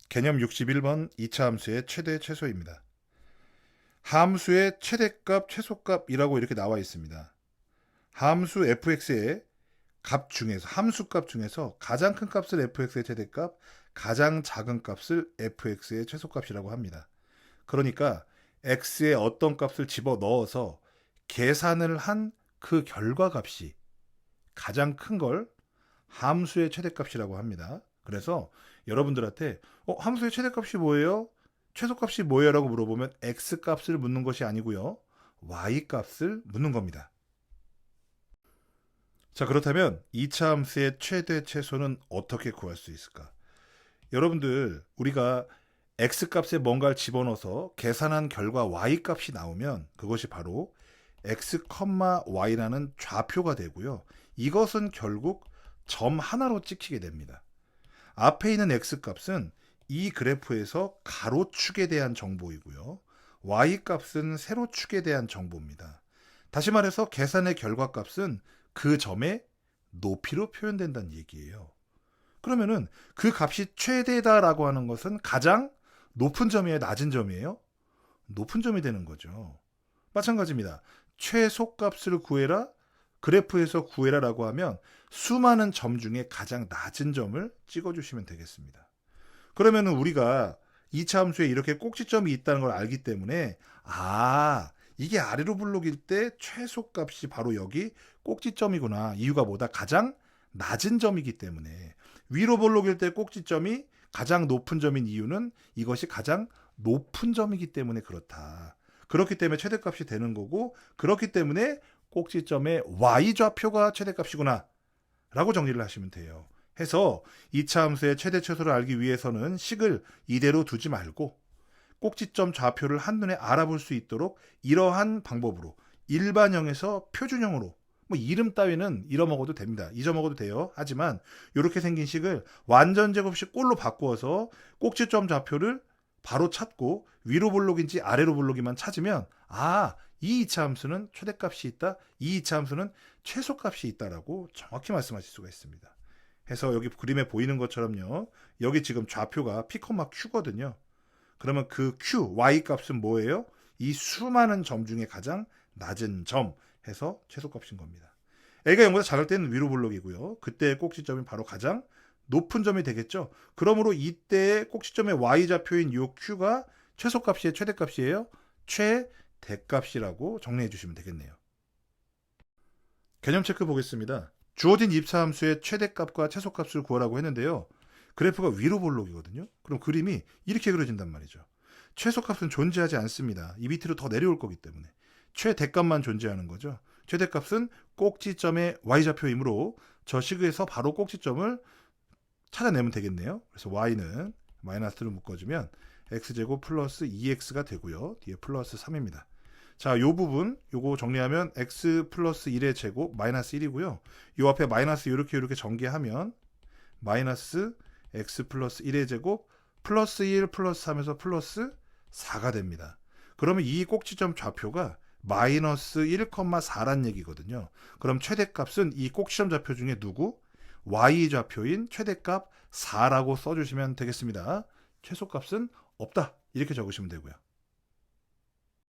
개념 61번 2차 함수의 최대 최소입니다. 함수의 최대값, 최소값이라고 이렇게 나와 있습니다. 함수 fx의 값 중에서 함수값 중에서 가장 큰 값을 fx의 최대값, 가장 작은 값을 fx의 최소값이라고 합니다. 그러니까 x의 어떤 값을 집어넣어서 계산을 한 그 결과값이 가장 큰 걸 함수의 최대값이라고 합니다. 그래서 여러분들한테 함수의 최대값이 뭐예요? 최소값이 뭐예요? 라고 물어보면 x값을 묻는 것이 아니고요. y값을 묻는 겁니다. 자, 그렇다면 2차 함수의 최대 최소는 어떻게 구할 수 있을까? 여러분들, 우리가 x값에 뭔가를 집어넣어서 계산한 결과 y값이 나오면 그것이 바로 x, y라는 좌표가 되고요. 이것은 결국 점 하나로 찍히게 됩니다. 앞에 있는 x값은 이 그래프에서 가로축에 대한 정보이고요. y값은 세로축에 대한 정보입니다. 다시 말해서 계산의 결과값은 그 점의 높이로 표현된다는 얘기예요. 그러면은 그 값이 최대다라고 하는 것은 가장 높은 점이에요, 낮은 점이에요? 높은 점이 되는 거죠. 마찬가지입니다. 최소값을 구해라, 그래프에서 구해라라고 하면 수많은 점 중에 가장 낮은 점을 찍어주시면 되겠습니다. 그러면 우리가 2차 함수에 이렇게 꼭지점이 있다는 걸 알기 때문에 이게 아래로 블록일 때 최소값이 바로 여기 꼭지점이구나. 이유가 뭐다? 가장 낮은 점이기 때문에. 위로 블록일 때 꼭지점이 가장 높은 점인 이유는 이것이 가장 높은 점이기 때문에 그렇다. 그렇기 때문에 최대값이 되는 거고, 그렇기 때문에 꼭지점의 y좌표가 최대값이구나 라고 정리를 하시면 돼요. 해서 2차 함수의 최대 최소를 알기 위해서는 식을 이대로 두지 말고 꼭지점 좌표를 한눈에 알아볼 수 있도록 이러한 방법으로 일반형에서 표준형으로, 이름 따위는 잃어먹어도 됩니다. 잊어먹어도 돼요. 하지만 이렇게 생긴 식을 완전 제곱식 꼴로 바꾸어서 꼭지점 좌표를 바로 찾고 위로 블록인지 아래로 블록이만 찾으면 이 2차 함수는 최대값이 있다, 이 2차 함수는 최소값이 있다라고 정확히 말씀하실 수가 있습니다. 해서 여기 그림에 보이는 것처럼요. 여기 지금 좌표가 P, Q거든요. 그러면 그 Q, Y 값은 뭐예요? 이 수많은 점 중에 가장 낮은 점 해서 최소값인 겁니다. A가 0보다 작을 때는 위로 블록이고요. 그때의 꼭지점이 바로 가장 높은 점이 되겠죠. 그러므로 이때의 꼭지점의 Y좌표인 이 Q가 최소값이에요? 최대값이에요? 최대값이라고 정리해 주시면 되겠네요. 개념 체크 보겠습니다. 주어진 입사함수의 최대값과 최소값을 구하라고 했는데요. 그래프가 위로 볼록이거든요. 그럼 그림이 이렇게 그려진단 말이죠. 최소값은 존재하지 않습니다. 이 밑으로 더 내려올 거기 때문에. 최대값만 존재하는 거죠. 최대값은 꼭지점의 y좌표이므로 저 식에서 바로 꼭지점을 찾아내면 되겠네요. 그래서 y는 마이너스로 묶어주면 x제곱 플러스 2x가 되고요. 뒤에 플러스 3입니다. 자, 요 부분 요거 정리하면 x 플러스 1의 제곱 마이너스 1이고요. 요 앞에 마이너스 이렇게 전개하면 마이너스 x 플러스 1의 제곱 플러스 1 플러스 3에서 플러스 4가 됩니다. 그러면 이 꼭지점 좌표가 마이너스 1,4란 얘기거든요. 그럼 최대값은 이 꼭지점 좌표 중에 누구? y좌표인 최대값 4라고 써주시면 되겠습니다. 최소값은 없다. 이렇게 적으시면 되고요.